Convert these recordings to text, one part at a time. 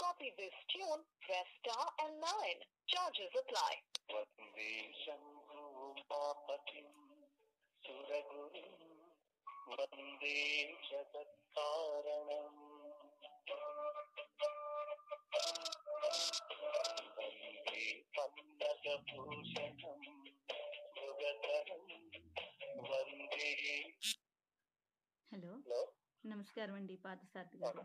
copy this tune, press star and 9. Charges apply. వందే శంభో పాపతిం సురగురుం వందే జగత్కారణం వందే పన్నగభూషణం మృగతరం వందే. హలో, నమస్కారం అండి పార్థసారథి గారు.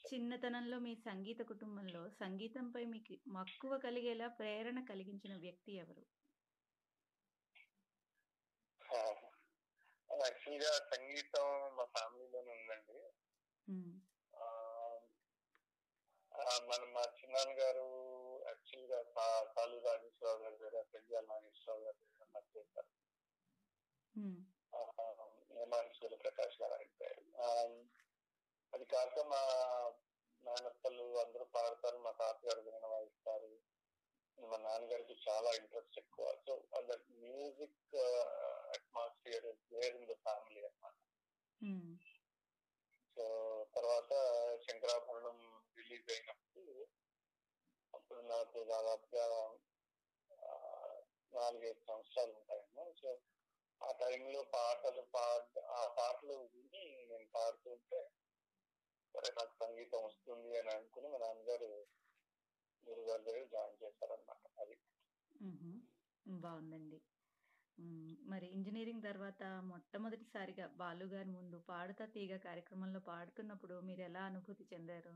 చిన్నతనంలో మీ సంగీత కుటుంబంలో సంగీతంపై మీకు మక్కువ కలిగేలా ప్రేరణ కలిగించిన వ్యక్తి ఎవరు? యాక్చువల్గా సంగీతం మా ఫ్యామిలీలోనే ఉందండి. మా చిన్నాన్న గారు యాక్చువల్గా కాలు రాజేశ్వరరావు గారి దగ్గర, పెంజాల నాగేశ్వరరావు గారి దగ్గర పనిచేస్తారు. సూర్య ప్రకాష్ గారు అయిపోయారు. అది కాక మా నాన్నప్పలు అందరూ పాడతారు, మా తాతగారు వీణ వాయిస్తారు. మా నాన్నగారికి చాలా ఇంట్రెస్ట్ ఎక్కువ. So that music atmosphere where in the family అన్నమాట. సో తర్వాత శంకరాభరణం రిలీజ్ అయినప్పుడు అప్పుడు నాకు దాదాపుగా 4-5 సంవత్సరాలు ఉంటాయమ్మా. సో ఆ టైంలో ఆ పాటలు విని నేను పాడుతుంటే సరే నాకు సంగీతం వస్తుంది అని అనుకుని మా నాన్నగారు గురుగారి దగ్గర జాయిన్ చేశారనమాట. అది బాగుందండి. మరి ఇంజనీరింగ్ తర్వాత మొట్టమొదటిసారిగా బాలుగారి ముందు పాడుతా తీగ కార్యక్రమంలో పాడుతున్నప్పుడు మీరు ఎలా అనుభూతి చెందారు?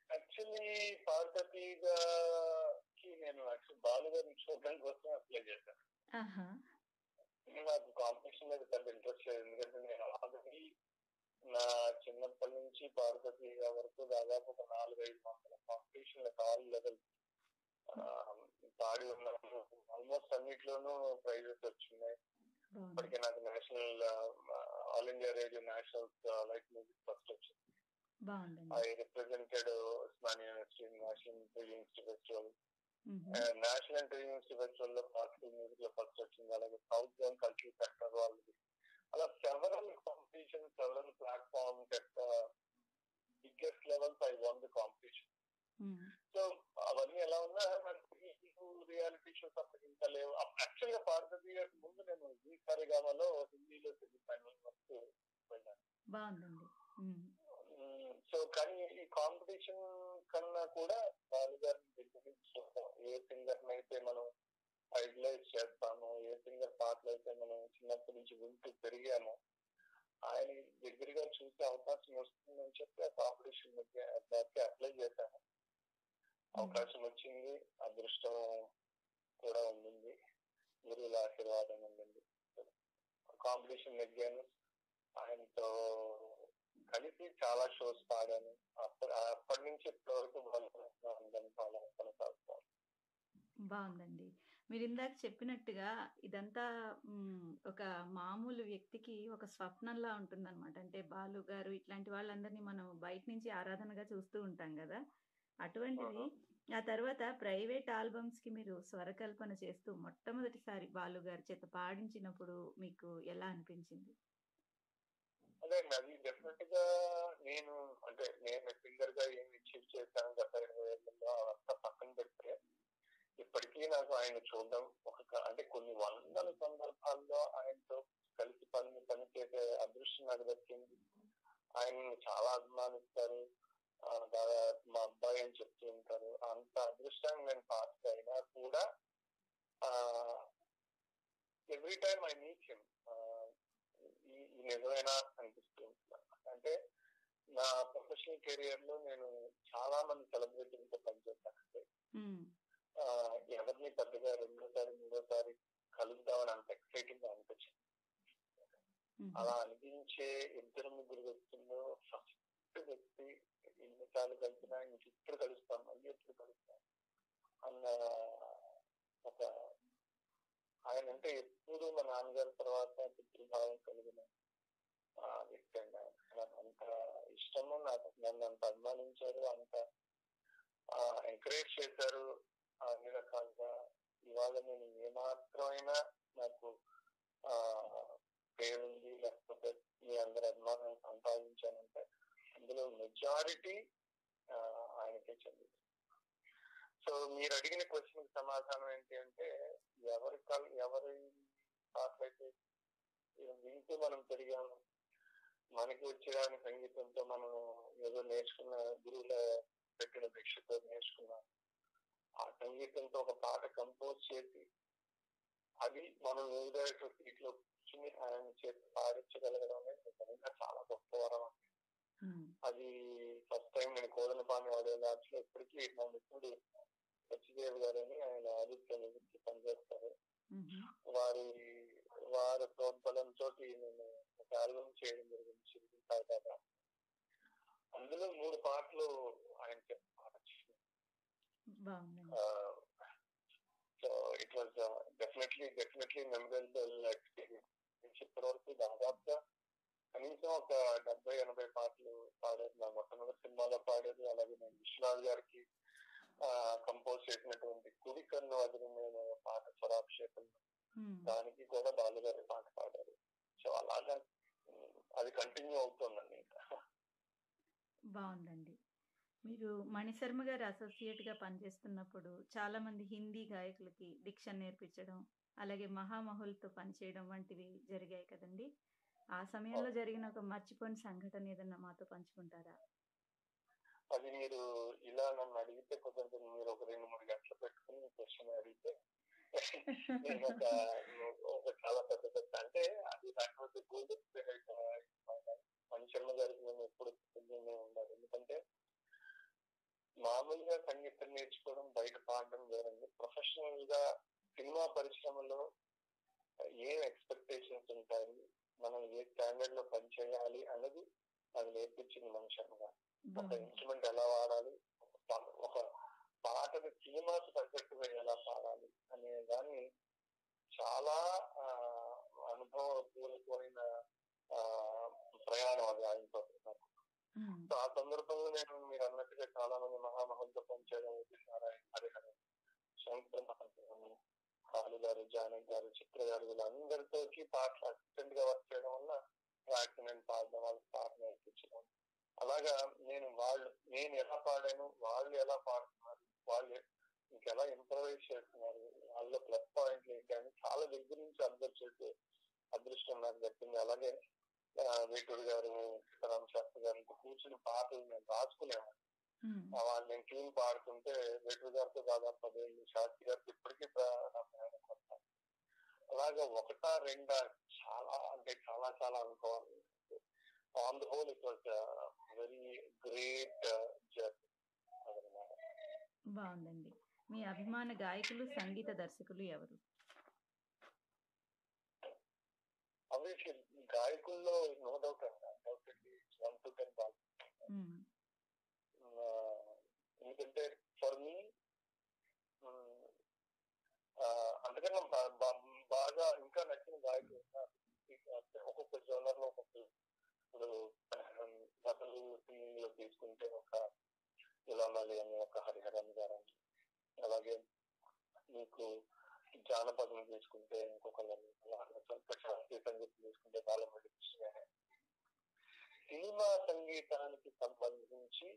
యాక్చువల్లీ పాడుతా తీగకి నేను బాలుగారిని చూడడం కోసం అప్లై చేశాను. నాకు కాంపిటీషన్ మీద పెద్ద ఇంట్రెస్ట్ లేదు, ఎందుకంటే నేను ఆల్రెడీ నా చిన్నప్పటి నుంచి పాడుతా తీగ వరకు దాదాపు ఒక 400-500 కాంపిటీషన్ ఆల్ లెవెల్ పాడి ఉన్నప్పుడు ఆల్మోస్ట్ అన్నిట్లోనూ ప్రైజెస్ వచ్చినాయి. ఇప్పటికే నాకు national All India Radio nationals light music first వచ్చింది. I represented Osmania university national inter university festival, national inter university festival లో క్లాసికల్ మ్యూజిక్ లో ఫస్ట్ వచ్చింది. అలాగే సౌత్ జోన్ కల్చరల్ సెక్టర్ వాళ్ళది, అలా several competition, several platforms at biggest levels I won the competition. So అవన్నీ ఎలా ఉన్నా రియాలిటీ షోస్ అప్పటికి ఇంకా లేవు. యాక్చువల్ గా పాడుతా తీగ ముందు నేను జీ సారేగామాలో హిందీలో సెమీఫైనల్ వరకు వెళ్ళాను. సో కానీ ఈ కాంపిటీషన్ కన్నా కూడా బాలుగారిని దగ్గర నుంచి ఏ సింగర్ అయితే మనం ఐడలైజ్ చేస్తామో, ఏ సింగర్ పాటలు అయితే మనం చిన్నప్పటి నుంచి వింటూ పెరిగామో, ఆయన దగ్గరగా చూసే అవకాశం వస్తుందని చెప్పి ఆ కాంపిటీషన్ దానికి అప్లై చేశాను. అవకాశం వచ్చింది, అదృష్టం కూడా ఉండింది, గురువుల ఆశీర్వాదం ఉండింది. కాంపిటీషన్ నెగ్గాను, ఆయనతో కలిసి చాలా షోస్ పాడాను. అప్పటి నుంచి ఇప్పటి వరకు కొనసాగుతాను. బాగుందండి. మీరు ఇందాక చెప్పినట్టుగా ఇదంతా ఒక మామూలు వ్యక్తికి ఒక స్వప్నంలా ఉంటుందన్నమాట. అంటే బాలు గారు ఇట్లాంటి వాళ్ళందరినీ మనం బయట నుంచి ఆరాధనగా చూస్తూ ఉంటాం కదా. అటువంటిది ఆ తర్వాత ప్రైవేట్ ఆల్బమ్స్ కి మీరు స్వరకల్పన చేస్తూ మొట్టమొదటిసారి బాలు గారి చేత పాడించినప్పుడు మీకు ఎలా అనిపించింది? అదే అది డెఫినెట్ గా నేను సింగర్ గా ఏమి అచీవ్ చేశాను గత 20 ఏళ్లలో అంతా పక్కన పెడితే, ఇప్పటికీ నాకు ఆయన చూడడం అంటే కొన్ని వందల సందర్భాల్లో ఆయనతో కలిసి పని చేసే అదృష్టం నాకు దక్కింది. ఆయన చాలా అభిమానిస్తారు, మా అబ్బాయి అని చెప్తూ ఉంటారు. అంత అదృష్టాన్ని నేను పాస్ అయినా కూడా every time I meet him ఈ నిజమైనా అనిపిస్తూ ఉంటుంది. అంటే నా ప్రొఫెషనల్ కెరియర్ లో నేను చాలా మంది సెలబ్రిటీలతో పనిచేస్తానంటే ఎవరిని పెద్దగా 2వ, 3వసారి కలుద్దామని అంత ఎక్సైటింగ్ గా అనిపించింది. అలా అనిపించే 2-3 వ్యక్తుల్లో ఫస్ట్ వ్యక్తి ఎన్నిసార్లు కలిసినా ఇంకెప్పుడు కలుస్తాం, మళ్ళీ ఎప్పుడు కలుస్తాం అన్న ఒక ఆయన అంటే ఎప్పుడు మా నాన్నగారి తర్వాత పితృభావం కలిగిన వ్యక్తి అండి. నాకు అంత ఇష్టము, నన్ను అంత అభిమానించారు, అంత ఎంకరేజ్ చేశారు అన్ని రకాలుగా. ఇవాళ నేను ఏమాత్రమైనా నాకు పేరుంది, లేకపోతే మీ అందరి అభిమానం సంపాదించానంటే అందులో మెజారిటీ ఆయనకే చెందింది. సో మీరు అడిగిన క్వశ్చన్ సమాధానం ఏంటి అంటే, ఎవరి పాటలైతే వింటూ మనం పెరిగాము, మనకి వచ్చేదాని సంగీతంతో మనం ఏదో నేర్చుకున్న గురువుల పెట్టిన భిక్షతో నేర్చుకున్నాం, ఆ సంగీతంతో ఒక పాట కంపోజ్ చేసి అది మనం మ్యూజిక్ సీట్లో కూర్చుని ఆయన చేతి పాడించగలగడం అనేది నిజంగా చాలా గొప్ప వరం. అది ఫస్ట్ టైం నేను కోదనపాని ఆడియో ల్యాబ్స్ లో ఇప్పటికీ మా మిత్రుడు సత్యదేవ్ గారని ఆయన ఆదిత్య మ్యూజిక్ పనిచేస్తారు, వారి ప్రోద్బలంతో నేను ఒక ఆల్బమ్ చేయడం జరిగింది. అందులో 3 పాటలు ఆయన so it was definitely memorable experience. ఇప్పటి వరకు దాదాపుగా కనీసం ఒక 70-80 పాటలు పాడారు. నా మొట్టమొదటి సినిమాలో పాడారు. అలాగే నేను విశ్వనాథ్ గారికి కంపోజ్ చేసినటువంటి కుడి కన్ను అదిరిన పాట స్వరాభిషేకం, దానికి కూడా బాలు గారి పాట పాడారు. సో అలాగా అది కంటిన్యూ అవుతుందండి. బాగుందండి. మీరు మణిశర్మ గారు అసోసియేట్ గా పనిచేస్తున్నప్పుడు చాలా మంది హిందీ గాయకులకి డిక్షన్ నేర్పించడం, అలాగే మహామహులతో పనిచేయడం వంటివి జరిగాయి కదండి. ఆ సమయంలో జరిగిన ఒక మర్చిపోని సంఘటన ఏదన్నా మాతో పంచుకుంటారా? అది మీరు ఇలా నన్ను అడిగితే కొంచెం మీరు ఒక 2-3 గంటలు పెట్టుకుని క్వశ్చన్ అడిగితే నేను ఒక చాలా పెద్ద అంటే అది నాకు మణిశర్మ గారికి నేను ఎప్పుడు ఉండాలి. ఎందుకంటే మామూలుగా సంగీతం నేర్చుకోవడం, బయట పాడడం వేరండి. ప్రొఫెషనల్ గా సినిమా పరిశ్రమలో ఏం ఎక్స్పెక్టేషన్స్ ఉంటాయి, మనం ఏ స్టాండర్డ్ లో పనిచేయాలి అన్నది నాకు నేర్పించింది మణిశర్మ గారు. ఒక ఇన్స్ట్రుమెంట్ ఎలా వాడాలి, ఒక పాటని సినిమాకి తగ్గట్టుగా ఎలా పాడాలి అనే దాన్ని చాలా అనుభవపూర్వకమైన ప్రయాణం అది ఆయనతో. సో ఆ సందర్భంలో నేను మీరు అన్నట్టుగా చాలా మంది మహామహులతో పనిచేయడం, హరిహర, శంకర్ మహాదేవన్, కాళీ గారు, జానక్ గారు, చిత్ర గారు, వీళ్ళందరితో పాటలు అసిస్టెంట్ గా వర్క్ చేయడం వల్ల ట్రాక్ నేను పాడడం, వాళ్ళకి పాట నేర్పించడం. అలాగా నేను ఎలా పాడాను, వాళ్ళు ఎలా పాడుతున్నారు, వాళ్ళు ఇంకెలా ఇంప్రవైజ్ చేస్తున్నారు, వాళ్ళ ప్లస్ పాయింట్లు ఏంటి అని చాలా దగ్గర నుంచి అబ్జర్వ్ చేసే అదృష్టం నాకు దక్కింది. అలాగే వేటూరు గారు, సీతారామ శాస్త్రి గారు కూర్చుని పాటలు నేను రాసుకునేవాడిని. వాళ్ళు నేను ట్యూన్ పాడుతుంటే వేటూరు గారితో దాదాపు 10 ఏళ్ళు, శాస్త్రి గారికి ఇప్పటికీ అలాగా 1-2 చాలా అనుకోవాలి. On the whole it was very great journey. బాగుందండి. మీ అభిమాన గాయకులు, సంగీత దర్శకులు ఎవరు? అవి గాయకుల్లో నో డౌట్ అండి, 1 to 10 బాగా. ఎందుకంటే ఫర్ మీ అందుకని బాగా ఇంకా నచ్చిన గాయకులు ఒక్కొక్క జోనర్ లో ఒక్కొక్క. ఇప్పుడు అసలు సింగింగ్ లో తీసుకుంటే ఒక ఇలామాలి అని, ఒక హరిహరన్ గారు, అలాగే మీకు జానపదం తీసుకుంటే ఇంకొకళ్ళని, శాస్త్రీయ సంగీతం తీసుకుంటే బాలమురళి కృష్ణ. సినిమా సంగీతానికి సంబంధించి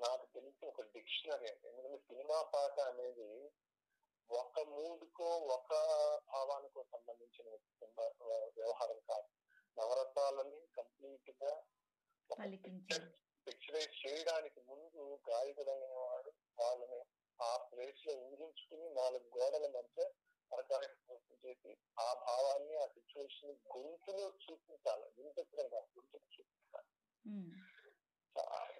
నాకు తెలిసి ఒక డిక్షనరీ అంటే, ఎందుకంటే సినిమా పాట అనేది ఒక మూడ్కో ఒక భావానికో సంబంధించిన వ్యవహారం కాదు. నవరత్నాలని కంప్లీట్ గా పిక్చరైజ్ చేయడానికి ముందు గాయకుడైన వాడు వాళ్ళని ఆ ప్లేస్ లో ఊహించుకుని 4 గోడల మధ్య అరకారం చేసి ఆ భావాన్ని, ఆ సిచ్యువేషన్ గొంతులో చూపించాలి. వినిపించడం కాదు, గొంతుకు చూపించాలి.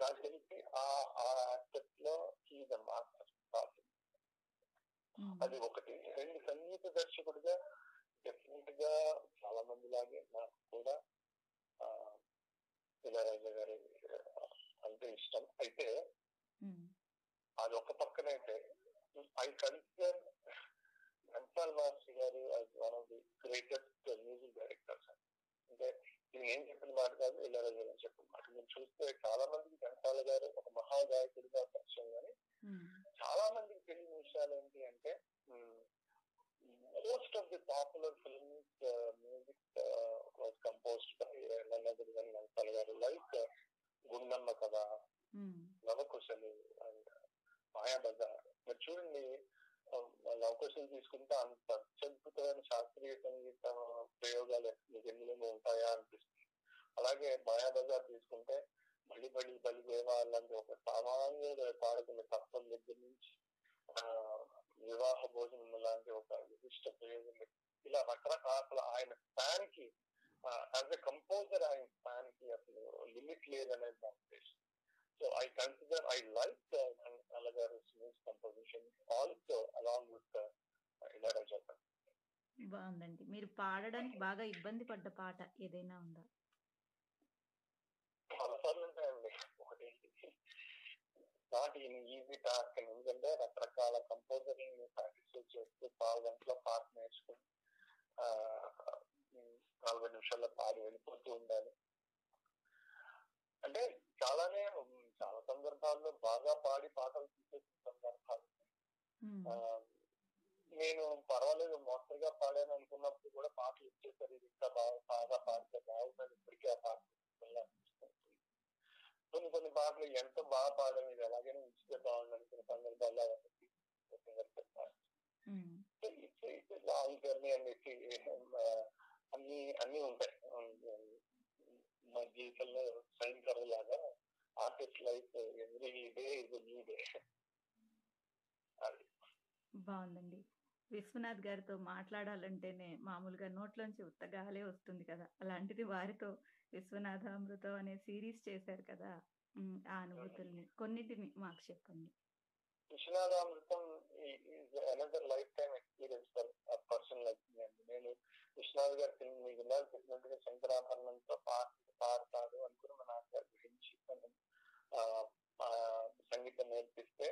నాకు తెలిసి ఆ ఆస్పెక్ట్ లో ఈజ్ ద మాస్టర్. అది ఒకటి. 2, సంగీత దర్శకుడిగా డెఫినెట్ గా చాలా మంది లాగే నాకు కూడా ఇళయరాజా గారి అంటే ఇష్టం. అయితే అది ఒక పక్కనైతే ఐ కన్సిడర్ ఘంటసాల మాస్టర్ గారు as one of the greatest music directors. అంటే నేను ఏం చెప్పిన మాట కాదు, ఇళయరాజా గారు చెప్పిన మాట. మీరు చూస్తే చాలా మందికి ఘంటసాల గారు ఒక మహాగాయకుడిగా పరిచయం, కానీ చాలా మందికి తెలియని విషయాలు ఏంటి అంటే, most of the popular films music was composed by none other than Ghantasala గారు. Like గుండమ్మ కథ, ప్రయోగాలు ఎందులో ఉంటాయా అనిపిస్తుంది. అలాగే మాయాబజార్ తీసుకుంటే బలి బలి బలి దేవా లాంటి ఒక సామాన్యుడు పాడుకునే తత్వం దగ్గర నుంచి వివాహ భోజనం లాంటి ఒక విశిష్ట ప్రయోగం, ఇలా రకరకాల ఆయన ఫ్యాన్ కి యాజ్ ఎ కంపోజర్ ఆయన ఫ్యాన్ కి అసలు లిమిట్ లేదనేది నా ఉద్దేశం. So I consider I like Ghantasala గారి composition also along with Ilaiyaraaja. బాగుందండి. మీరు పాడడానికి బాగా ఇబ్బంది పడ్డ పాట ఏదైనా ఉందా? చాలాసార్లు ఉంటాయండి. ఒకటి నాట్ ఈజీ టాస్క్, ఎందుకంటే రకరకాల కంపోజర్ని ప్రాక్టీస్ చేస్తూ 4 గంటల పాట నేర్చుకుని 40 నిమిషాల్లో పాడి వెళ్ళిపోతూ ఉండాలి. అంటే చాలా సందర్భాల్లో బాగా పాడి పాటలు తీసేసిన సందర్భాలు. నేను పర్వాలేదు మోస్తరుగా పాడాను అనుకున్నప్పుడు కూడా పాటలు ఇచ్చేసారు, ఇది ఇంకా బాగా పాడితే బాగుందని ఇప్పటికీ ఆ పాట కొన్ని పాటలు ఎంత బాగా పాడడం, ఇది ఎలాగైనా ఇచ్చితే బాగుంది అనుకున్న సందర్భాల్లో లాంగ్ జర్నీ అనేసి అన్ని ఉంటాయి. మా జీవితంలో సైన్ కర్వ్ లాగా artist life every day is new day. బాగుందండి. విశ్వనాథ్ గారితో మాట్లాడాలంటేనే మామూలుగా నోట్లోంచి ఉత్తగాలే వస్తుంది కదా, అలాంటిది వారితో విశ్వనాథామృతం అనే సిరీస్ చేశారు కదా, ఆ అనుభూతుల్ని కొన్నిటిని మాకు చెప్పండి. Viswanathamrutham another lifetime experience for person like me అండి. నేను విశ్వనాథ్ గారి మీకు ఇందాక చెప్పినట్టుగా శంకరాభరణంతో పాడతాడు అనుకుని మా నాన్నగారి గురించి సంగీతం నేర్పిస్తే,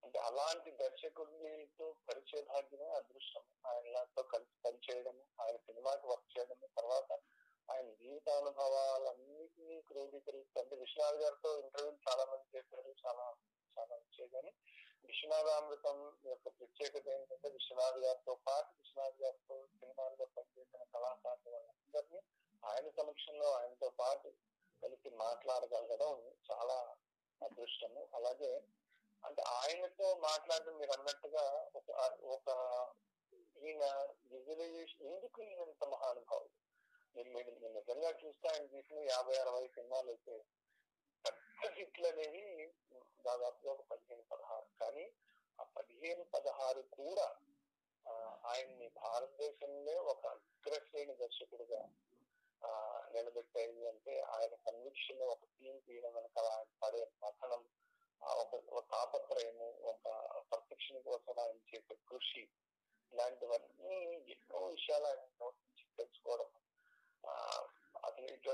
అంటే అలాంటి దర్శకుడితో పరిచయ భాగ్యమే అదృష్టం. ఆయనతో కలిసి పనిచేయడము, ఆయన సినిమాకి వర్క్ చేయడము, తర్వాత ఆయన జీవితానుభవాలన్నిటినీ క్రోడీకరిస్తూ, అంటే విశ్వనాథ్ గారితో ఇంటర్వ్యూలు చాలా మంది చేశారు, చాలా వచ్చాయి. కానీ విశ్వనాథామృతం యొక్క ప్రత్యేకత ఏంటంటే విశ్వనాథ్ గారితో పాటు విశ్వనాథ్ గారితో సినిమాల్లో పనిచేసిన కళాకారులు వాళ్ళందరినీ ఆయన సమక్షంలో ఆయనతో పాటు కలిసి మాట్లాడగలగడం చాలా అదృష్టము. అలాగే అంటే ఆయనతో మాట్లాడడం మీరు అన్నట్టుగా ఒక ఈయన విజువలైజేషన్ ఎందుకు ఈయనంత మహానుభావులు. మీరు నిజంగా చూస్తే ఆయన తీసిన 50-60 సినిమాలు అయితే పెద్ద హిట్లు అనేవి దాదాపుగా ఒక 15-16, కానీ ఆ 15-16 కూడా ఆయన్ని భారతదేశంలో ఒక అగ్రశ్రేణి దర్శకుడిగా నిలబెట్టాయి. అంటే ఆయన కన్విక్షన్, ఒక థీమ్ తీయడం వెనకాల ఆయన పడే పఠనం, ఒక తాపత్రయము, ఒక పర్ఫెక్షన్ కోసం ఆయన చేసే కృషి, ఇలాంటివన్నీ ఎన్నో విషయాలు ఆయన నోట్ నుంచి తెలుసుకోవడం అసలు it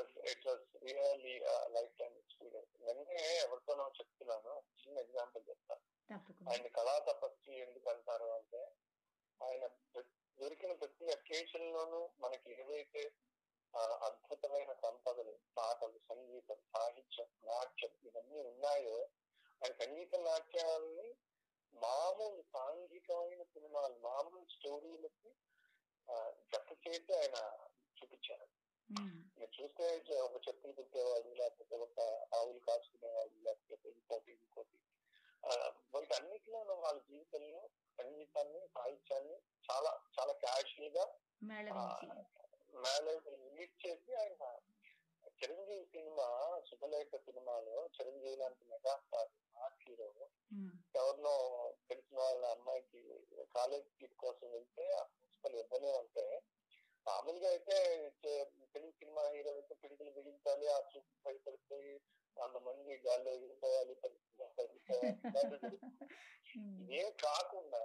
was really life time experience. నిన్నే ఎవరితోనో చెప్తున్నాను, చిన్న ఎగ్జాంపుల్ చెప్తాను. ఆయన కళా తపస్సు ఎందుకు అంటారు అంటే, ఆయన దొరికిన ప్రతి అకేషన్ లోనూ మనకి ఏవైతే అద్భుతమైన సంపదలు, పాటలు, సంగీతం, సాహిత్యం, నాట్యం ఇవన్నీ ఉన్నాయో, ఆయన సంగీత నాట్యాలని మామూలు సాంఘికమైన సినిమాలు, మామూలు స్టోరీలకి జత చేసి ఆయన చూపించారు. మీరు చూస్తే ఒక చెప్పులు కుట్టేవాడు, లేకపోతే ఒక ఆవులు కాచుకునేవాడు, లేకపోతే ఇంకోటి వీటన్నిటిలో వాళ్ళ జీవితంలో సంగీతాన్ని, సాహిత్యాన్ని చాలా చాలా క్యాషువల్ గా రిలీజ్ చేసి ఆయన చిరంజీవి సినిమా, శుభలేఖ సినిమాలో చిరంజీవి లాంటి మెగాస్టార్ ఆర్ట్ హీరో ఎవరినో తెలిసిన వాళ్ళ అమ్మాయికి కాలేజ్ సీట్ కోసం వెళ్తే ఆ ప్రిన్సిపల్ ఇవ్వనే అంటే, మామూలుగా అయితే తెలుగు సినిమా హీరో అయితే పిడికిలు బిగించాలి, ఆ చూపు భయపడిపోయి 100 మంది గాల్లో ఎగిరిపోవాలి, ఇదేం కాకుండా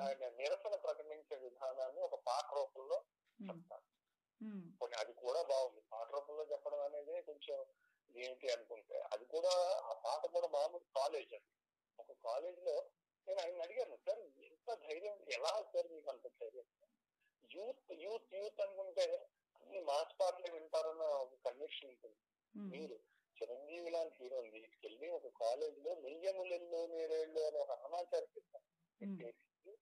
ఆయన నిరసన ప్రకటించే విధానాన్ని ఒక పాట రూపంలో చెప్తారు. అది కూడా బాగుంది. పాట రూపంలో చెప్పడం అనేది కొంచెం ఏంటి అనుకుంటే, అది కూడా ఆ పాట కూడా మామూలు కాలేజ్ అండి. ఒక కాలేజ్ లో నేను ఆయన అడిగాను, సార్ ఎంత ధైర్యం, ఎలా సార్ మీకు అంత ధైర్యం? యూత్ అనుకుంటే అన్ని మాస్ పాటలు వింటారన్న ఒక కన్విక్షన్ ఉంటుంది. మీరు చిరంజీవి లాంటి హీరోని తీసుకెళ్లి ఒక కాలేజ్ లో నెయ్యములెల్లో నేరేళ్ళు అని ఒక అనాచార పెట్టేసి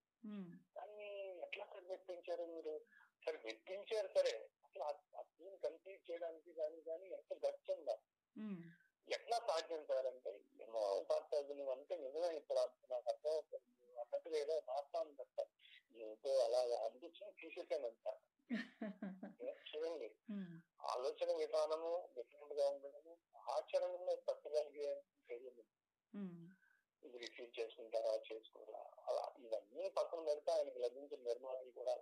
దాన్ని ఎట్లా సార్ మెప్పించారు మీరు? సరే మెప్పించారు, సరే అసలు ఆ సీన్ కంప్లీట్ చేయడానికి కానీ ఎంత గట్స్ ఉందా, ఎట్లా సాధ్యం సార్ అంటే, ఏమో నువ్వు అంటే నిజమే, ఇప్పుడు నాకు అర్థం అవుతుంది అన్నట్టుగా ఏదో మాట్లాడని చెప్తాను, ఏదో అలా అనిపించి తీసేసానంట. విధానము డిఫరెంట్ గా ఉండడము, ఆచరణలో పట్టగలిగే ధైర్యం ఉంది. ఇది రిసీవ్ చేసుకుంటారా చేసుకోరా అలా ఇవన్నీ పక్కన పెడితే ఆయనకు లభించిన నిర్మాణాలు కూడా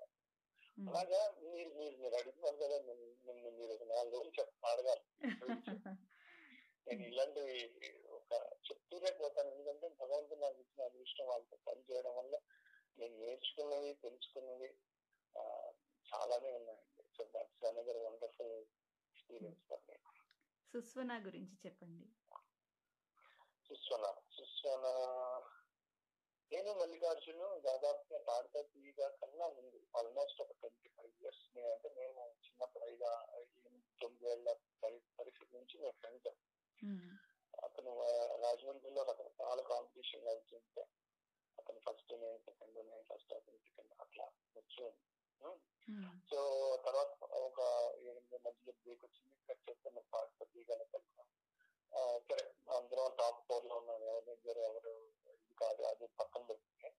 అలాగా. మీరు అడుగుతున్నారు కదా, మీరు ఒక 4 రోజులు అడగాలి. నేను ఇలాంటివి ఒక చెప్తూనే పోతాను, ఎందుకంటే భగవంతుడు నాకు ఇచ్చిన అదృష్టం వాళ్ళతో పని చేయడం వల్ల నేను నేర్చుకున్నవి తెలుసుకున్నవి చాలానే ఉన్నాయండి. So that's another wonderful experience for me. Suswana గురించి చెప్పండి. సుస్వన నేను మల్లికార్జును దాదాపుగా పాడతా తీయగా కన్నా ముందు ఆల్మోస్ట్ ఒక 25 years అంటే నేను చిన్నప్పుడు 8-9 ఏళ్ల పరిస్థితి నుంచి నేను ఫ్రెండ్. అతను రాజమండ్రిలో రకరకాల కాంపిటీషన్ అవుతుంటే అతను ఫస్ట్, నేను సెకండ్, నేను ఫస్ట్, అతను సెకండ్ అట్లా వచ్చేది. సో తర్వాత ఒక 7 మధ్యలో బ్రేక్ వచ్చింది. కట్ చేస్తే నేను పాడతా తీయగానే కలిసాను. సరే అందరం టాప్ 4 లో ఉన్నాను. ఎవరు ఇది కాదు అది పక్కన పెట్టుకుని.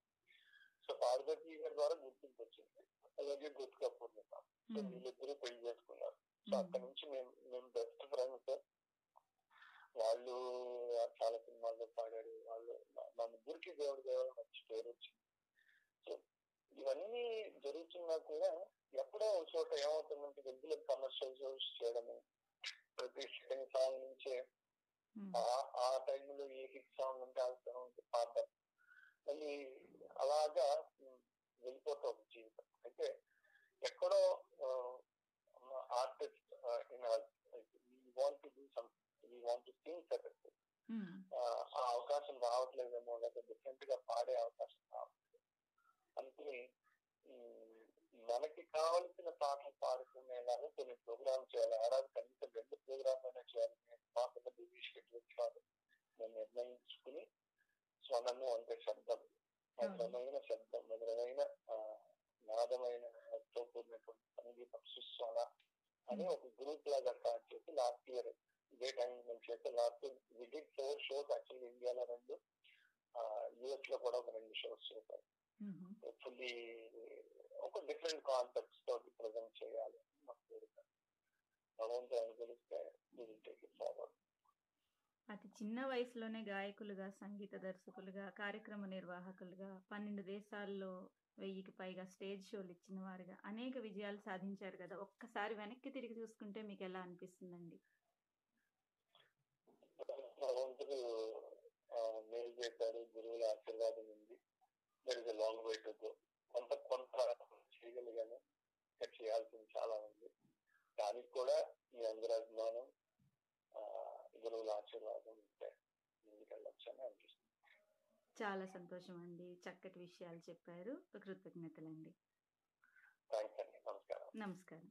సో పాడతా తీయగా ద్వారా గుర్తింపు వచ్చింది. అలాగే గుర్తుగా పూర్ణిమ. సో వీళ్ళిద్దరూ పెళ్లి చేసుకున్నారు. సో అక్కడి నుంచి మేము బెస్ట్ ఫ్రెండ్స్. వాళ్ళు చాలా సినిమాల్లో పాడారు. వాళ్ళు మా ముగ్గురికి దేవుడు మంచి పేరు వచ్చింది. సో ఇవన్నీ జరుగుతున్నా కూడా ఎప్పుడో ఒక చోట ఏమవుతుందంటే రెగ్యులర్ కమర్షియల్ షోస్ చేయడము, ప్రతి సెకండ్ సాంగ్ నుంచే ఆ టైంలో ఏ హిట్ సాంగ్ ఉంటే ఆ సాంగ్ పాడడం, మళ్ళీ అలాగా వెళ్ళిపోతాం జీవితం. అయితే ఎక్కడో ఆర్టిస్ట్ ఆ అవకాశం రావట్లేదేమో, లేకపోతే డిఫరెంట్ గా పాడే అవకాశం రావట్లేదు అందుకని మనకి కావలసిన పాటలు పాడుకునేలాగా కొన్ని ప్రోగ్రామ్ చేయాలి. ఏడాది కనీసం 2 ప్రోగ్రామ్ అయినా చేయాలి. మాకున్న బిజీ షెడ్యూల్ కాదు. నేను నిర్ణయించుకుని స్వనము అంటే శబ్దం, మధురమైన శబ్దం, మధురమైన నాదమైన కూడినటువంటి సంగీతం సుస్వన అని ఒక గ్రూప్ లాగా స్టార్ట్ చేసి లాస్ట్ ఇయర్ ఇదే టైం మేము చేస్తే last we did 4 shows actually. ఇండియాలో 2, US లో కూడా ఒక 2 shows చేశారు. ఫుల్లీ ఒక డిఫరెంట్ కాన్సెప్ట్స్ తోటి ప్రజెంట్ చేయాలి. భగవంతుడు అనుకూలిస్తే అతి చిన్న వయసులోనే గాయకులుగా, సంగీత దర్శకులుగా, కార్యక్రమ నిర్వాహకులుగా, 12 దేశాల్లో 1000కి పైగా స్టేజ్ షోలు ఇచ్చిన వారుగా అనేక విజయాలు సాధించారు కదా. ఒక్కసారి వెనక్కి తిరిగి చూసుకుంటే మీకు ఎలా అనిపిస్తుందండి? భగవంతుడు మేలు చేశారు, గురువుల ఆశీర్వాదం ఉంది. There is a long way to go. కొంత చేయగలిగాను, ఇంకా చేయాల్సింది చాలా ఉంది. దానికి కూడా మీ అందరి అభిమానం, గురువుల ఆశీర్వాదం ఉంటే ముందుకెళ్ళొచ్చని అనిపిస్తుంది. చాలా సంతోషం అండి. చక్కటి విషయాలు చెప్పారు. కృతజ్ఞతలండి. థ్యాంక్స్ అండి. నమస్కారం. నమస్కారం.